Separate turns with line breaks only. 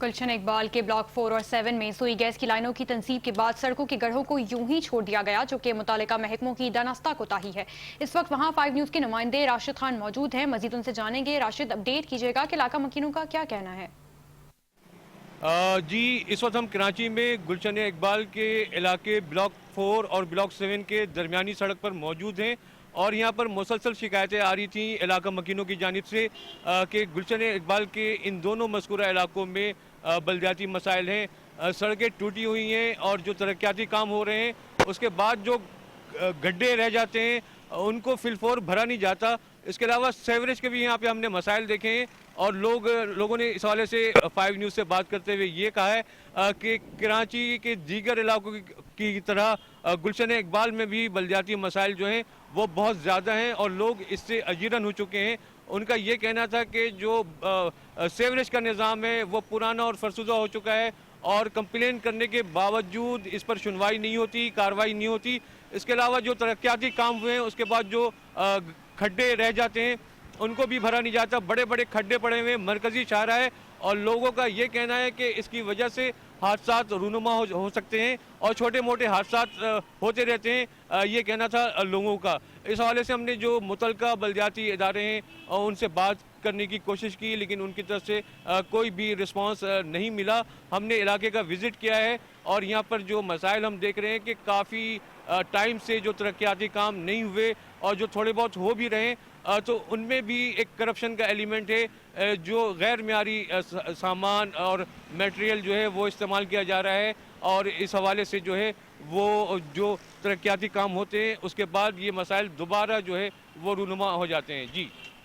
गुलशन इकबाल के ब्लॉक 4 और 7 में सुई गैस की लाइनों की तंसीब के बाद सड़कों के गढ़ों को यूं ही छोड़ दिया गया, जो कि मुतालिका महकमों की दानास्ता कोताही है। इस वक्त वहां 5 न्यूज के नुमाइंदे राशिद खान मौजूद हैं। मजीद उनसे जानेंगे। राशिद, अपडेट कीजिएगा कि इलाका मकीनों का क्या कहना है।
जी, इस वक्त हम कराची में गुलशन इकबाल के इलाके ब्लॉक 4 और ब्लॉक 7 के दरमियानी सड़क पर मौजूद हैं और यहाँ पर मुसलसल शिकायतें आ रही थी इलाका मकीनों की जानिब से कि गुलशन इकबाल के इन दोनों मज़कूरा इलाकों में बलदियाती मसाइल हैं। सड़कें टूटी हुई हैं और जो तरक्याती काम हो रहे हैं उसके बाद जो गड्ढे रह जाते हैं उनको फिलफोर भरा नहीं जाता। इसके अलावा सेवरेज के भी यहाँ पे हमने मसाइल देखे हैं और लोगों ने इस हवाले से 5 न्यूज़ से बात करते हुए ये कहा है कि कराची के दीगर इलाकों की तरह गुलशन इकबाल में भी बलदियाती मसाइल जो हैं वो बहुत ज़्यादा हैं और लोग इससे अजीरन हो चुके हैं। उनका ये कहना था कि जो सेवरेज का निज़ाम है वो पुराना और फरसुदा हो चुका है और कंप्लेन करने के बावजूद इस पर सुनवाई नहीं होती, कार्रवाई नहीं होती। इसके अलावा जो तरक्याती काम हुए हैं उसके बाद जो खड्डे रह जाते हैं उनको भी भरा नहीं जाता। बड़े बड़े खड्डे पड़े हुए मरकजी शाहरा है और लोगों का ये कहना है कि इसकी वजह से हादसात रूनुमा हो सकते हैं और छोटे मोटे हादसात होते रहते हैं, ये कहना था लोगों का। इस हवाले से हमने जो मुतलका बलदियाती इदारे हैं उनसे बात करने की कोशिश की, लेकिन उनकी तरफ से कोई भी रिस्पांस नहीं मिला। हमने इलाके का विज़िट किया है और यहाँ पर जो मसाइल हम देख रहे हैं कि काफ़ी टाइम से जो तरक्याती काम नहीं हुए और जो थोड़े बहुत हो भी रहे हैं तो उनमें भी एक करप्शन का एलिमेंट है। जो गैर मियारी सामान और मटेरियल जो है वो इस्तेमाल किया जा रहा है और इस हवाले से जो है वो जो तरक्याती काम होते हैं उसके बाद ये मसाइल दोबारा जो है वो रूनुमा हो जाते हैं। जी।